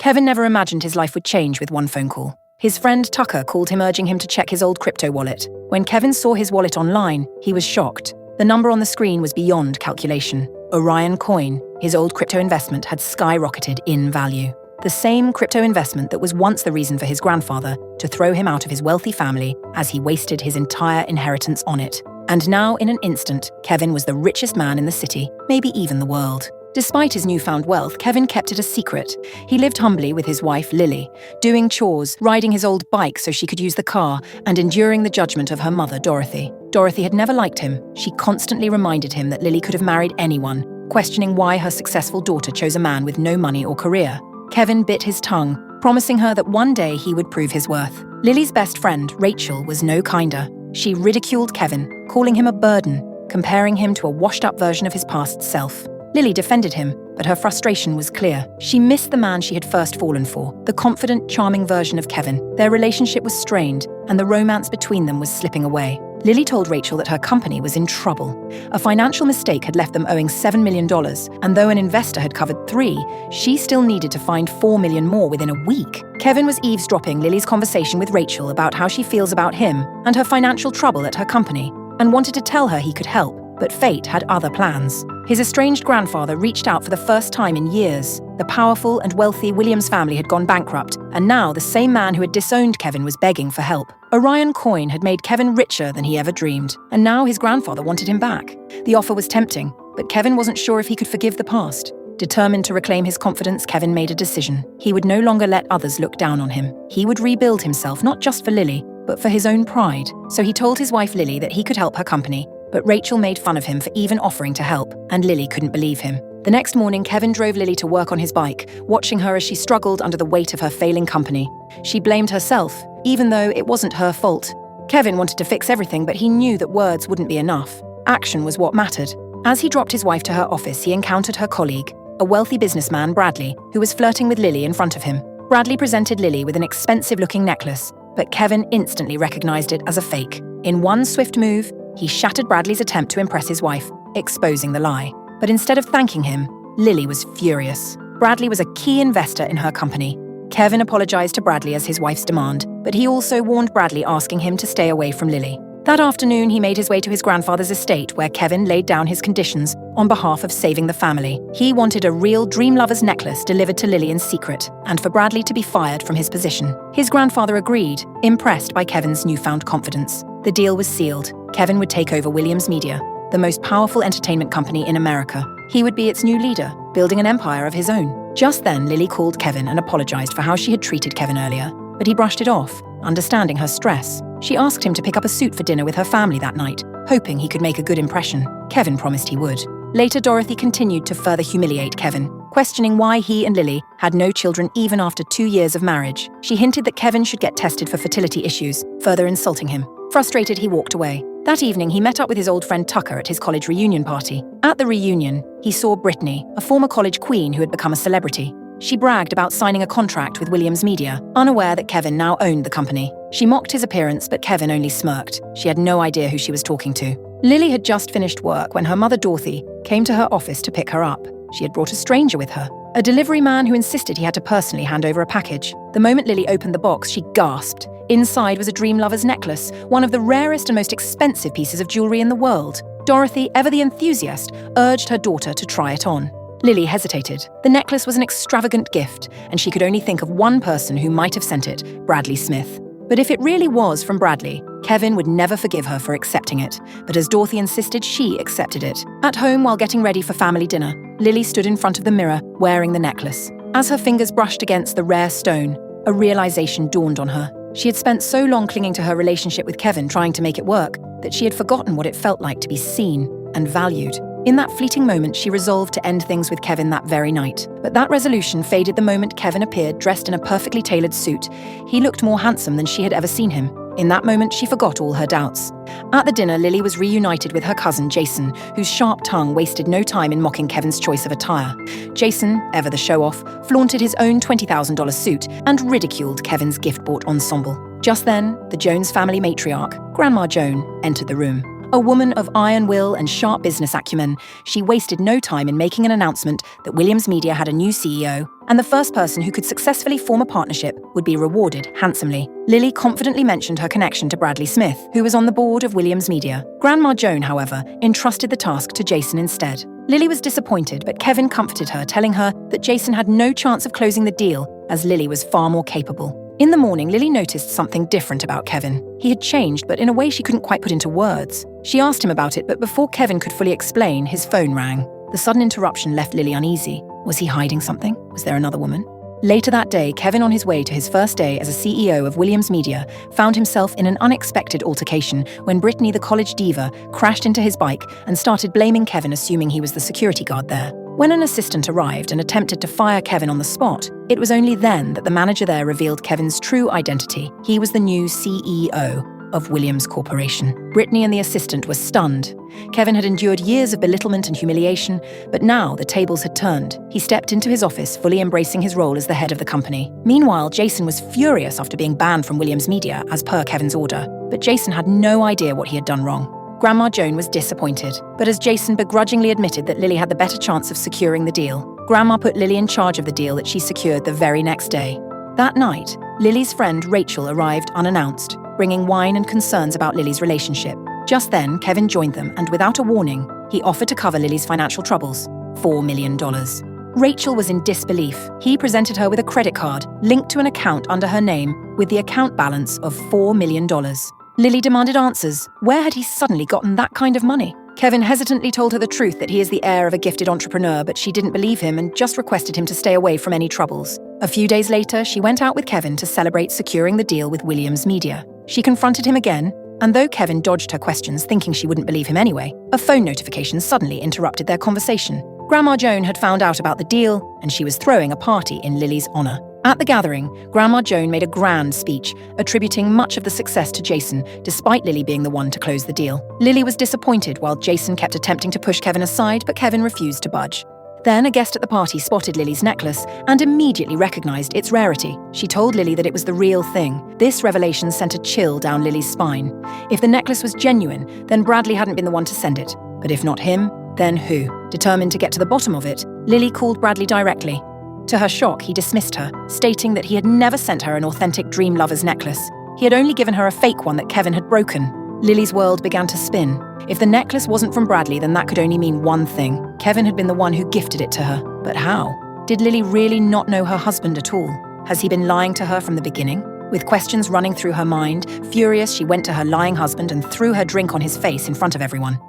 Kevin never imagined his life would change with one phone call. His friend Tucker called him urging him to check his old crypto wallet. When Kevin saw his wallet online, he was shocked. The number on the screen was beyond calculation. Orion Coin, his old crypto investment, had skyrocketed in value. The same crypto investment that was once the reason for his grandfather to throw him out of his wealthy family as he wasted his entire inheritance on it. And now, in an instant, Kevin was the richest man in the city, maybe even the world. Despite his newfound wealth, Kevin kept it a secret. He lived humbly with his wife, Lily, doing chores, riding his old bike so she could use the car, and enduring the judgment of her mother, Dorothy. Dorothy had never liked him. She constantly reminded him that Lily could have married anyone, questioning why her successful daughter chose a man with no money or career. Kevin bit his tongue, promising her that one day he would prove his worth. Lily's best friend, Rachel, was no kinder. She ridiculed Kevin, calling him a burden, comparing him to a washed-up version of his past self. Lily defended him, but her frustration was clear. She missed the man she had first fallen for, the confident, charming version of Kevin. Their relationship was strained, and the romance between them was slipping away. Lily told Rachel that her company was in trouble. A financial mistake had left them owing $7 million, and though an investor had covered $3 million, she still needed to find $4 million more within a week. Kevin was eavesdropping Lily's conversation with Rachel about how she feels about him and her financial trouble at her company, and wanted to tell her he could help. But fate had other plans. His estranged grandfather reached out for the first time in years. The powerful and wealthy Williams family had gone bankrupt, and now the same man who had disowned Kevin was begging for help. Orion Coin had made Kevin richer than he ever dreamed, and now his grandfather wanted him back. The offer was tempting, but Kevin wasn't sure if he could forgive the past. Determined to reclaim his confidence, Kevin made a decision. He would no longer let others look down on him. He would rebuild himself, not just for Lily, but for his own pride. So he told his wife Lily that he could help her company, but Rachel made fun of him for even offering to help, and Lily couldn't believe him. The next morning, Kevin drove Lily to work on his bike, watching her as she struggled under the weight of her failing company. She blamed herself, even though it wasn't her fault. Kevin wanted to fix everything, but he knew that words wouldn't be enough. Action was what mattered. As he dropped his wife to her office, he encountered her colleague, a wealthy businessman, Bradley, who was flirting with Lily in front of him. Bradley presented Lily with an expensive-looking necklace, but Kevin instantly recognized it as a fake. In one swift move, he shattered Bradley's attempt to impress his wife, exposing the lie. But instead of thanking him, Lily was furious. Bradley was a key investor in her company. Kevin apologized to Bradley as his wife's demand, but he also warned Bradley, asking him to stay away from Lily. That afternoon, he made his way to his grandfather's estate, where Kevin laid down his conditions on behalf of saving the family. He wanted a real dream lover's necklace delivered to Lily in secret, and for Bradley to be fired from his position. His grandfather agreed, impressed by Kevin's newfound confidence. The deal was sealed. Kevin would take over Williams Media, the most powerful entertainment company in America. He would be its new leader, building an empire of his own. Just then, Lily called Kevin and apologized for how she had treated Kevin earlier, but he brushed it off, understanding her stress. She asked him to pick up a suit for dinner with her family that night, hoping he could make a good impression. Kevin promised he would. Later, Dorothy continued to further humiliate Kevin, questioning why he and Lily had no children even after 2 years of marriage. She hinted that Kevin should get tested for fertility issues, further insulting him. Frustrated, he walked away. That evening, he met up with his old friend Tucker at his college reunion party. At the reunion, he saw Brittany, a former college queen who had become a celebrity. She bragged about signing a contract with Williams Media, unaware that Kevin now owned the company. She mocked his appearance, but Kevin only smirked. She had no idea who she was talking to. Lily had just finished work when her mother, Dorothy, came to her office to pick her up. She had brought a stranger with her, a delivery man who insisted he had to personally hand over a package. The moment Lily opened the box, she gasped. Inside was a dream lover's necklace, one of the rarest and most expensive pieces of jewelry in the world. Dorothy, ever the enthusiast, urged her daughter to try it on. Lily hesitated. The necklace was an extravagant gift, and she could only think of one person who might have sent it, Bradley Smith. But if it really was from Bradley, Kevin would never forgive her for accepting it. But as Dorothy insisted, she accepted it. At home, while getting ready for family dinner, Lily stood in front of the mirror, wearing the necklace. As her fingers brushed against the rare stone, a realization dawned on her. She had spent so long clinging to her relationship with Kevin, trying to make it work, that she had forgotten what it felt like to be seen and valued. In that fleeting moment, she resolved to end things with Kevin that very night. But that resolution faded the moment Kevin appeared dressed in a perfectly tailored suit. He looked more handsome than she had ever seen him. In that moment, she forgot all her doubts. At the dinner, Lily was reunited with her cousin, Jason, whose sharp tongue wasted no time in mocking Kevin's choice of attire. Jason, ever the show-off, flaunted his own $20,000 suit and ridiculed Kevin's gift-bought ensemble. Just then, the Jones family matriarch, Grandma Joan, entered the room. A woman of iron will and sharp business acumen, she wasted no time in making an announcement that Williams Media had a new CEO, and the first person who could successfully form a partnership would be rewarded handsomely. Lily confidently mentioned her connection to Bradley Smith, who was on the board of Williams Media. Grandma Joan, however, entrusted the task to Jason instead. Lily was disappointed, but Kevin comforted her, telling her that Jason had no chance of closing the deal, as Lily was far more capable. In the morning, Lily noticed something different about Kevin. He had changed, but in a way she couldn't quite put into words. She asked him about it, but before Kevin could fully explain, his phone rang. The sudden interruption left Lily uneasy. Was he hiding something? Was there another woman? Later that day, Kevin, on his way to his first day as a CEO of Williams Media, found himself in an unexpected altercation when Brittany, the college diva, crashed into his bike and started blaming Kevin, assuming he was the security guard there. When an assistant arrived and attempted to fire Kevin on the spot, it was only then that the manager there revealed Kevin's true identity. He was the new CEO of Williams Corporation. Brittany and the assistant were stunned. Kevin had endured years of belittlement and humiliation, but now the tables had turned. He stepped into his office, fully embracing his role as the head of the company. Meanwhile, Jason was furious after being banned from Williams Media, as per Kevin's order. But Jason had no idea what he had done wrong. Grandma Joan was disappointed, but as Jason begrudgingly admitted that Lily had the better chance of securing the deal, Grandma put Lily in charge of the deal that she secured the very next day. That night, Lily's friend Rachel arrived unannounced, bringing wine and concerns about Lily's relationship. Just then, Kevin joined them, and without a warning, he offered to cover Lily's financial troubles, $4 million. Rachel was in disbelief. He presented her with a credit card linked to an account under her name with the account balance of $4 million. Lily demanded answers. Where had he suddenly gotten that kind of money? Kevin hesitantly told her the truth that he is the heir of a gifted entrepreneur, but she didn't believe him and just requested him to stay away from any troubles. A few days later, she went out with Kevin to celebrate securing the deal with Williams Media. She confronted him again, and though Kevin dodged her questions, thinking she wouldn't believe him anyway, a phone notification suddenly interrupted their conversation. Grandma Joan had found out about the deal, and she was throwing a party in Lily's honor. At the gathering, Grandma Joan made a grand speech, attributing much of the success to Jason, despite Lily being the one to close the deal. Lily was disappointed while Jason kept attempting to push Kevin aside, but Kevin refused to budge. Then a guest at the party spotted Lily's necklace and immediately recognized its rarity. She told Lily that it was the real thing. This revelation sent a chill down Lily's spine. If the necklace was genuine, then Bradley hadn't been the one to send it. But if not him, then who? Determined to get to the bottom of it, Lily called Bradley directly. To her shock, he dismissed her, stating that he had never sent her an authentic Dream Lover's necklace. He had only given her a fake one that Kevin had broken. Lily's world began to spin. If the necklace wasn't from Bradley, then that could only mean one thing. Kevin had been the one who gifted it to her. But how? Did Lily really not know her husband at all? Has he been lying to her from the beginning? With questions running through her mind, furious, she went to her lying husband and threw her drink on his face in front of everyone.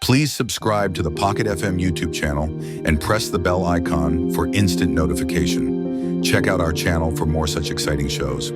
Please subscribe to the Pocket FM YouTube channel and press the bell icon for instant notification. Check out our channel for more such exciting shows.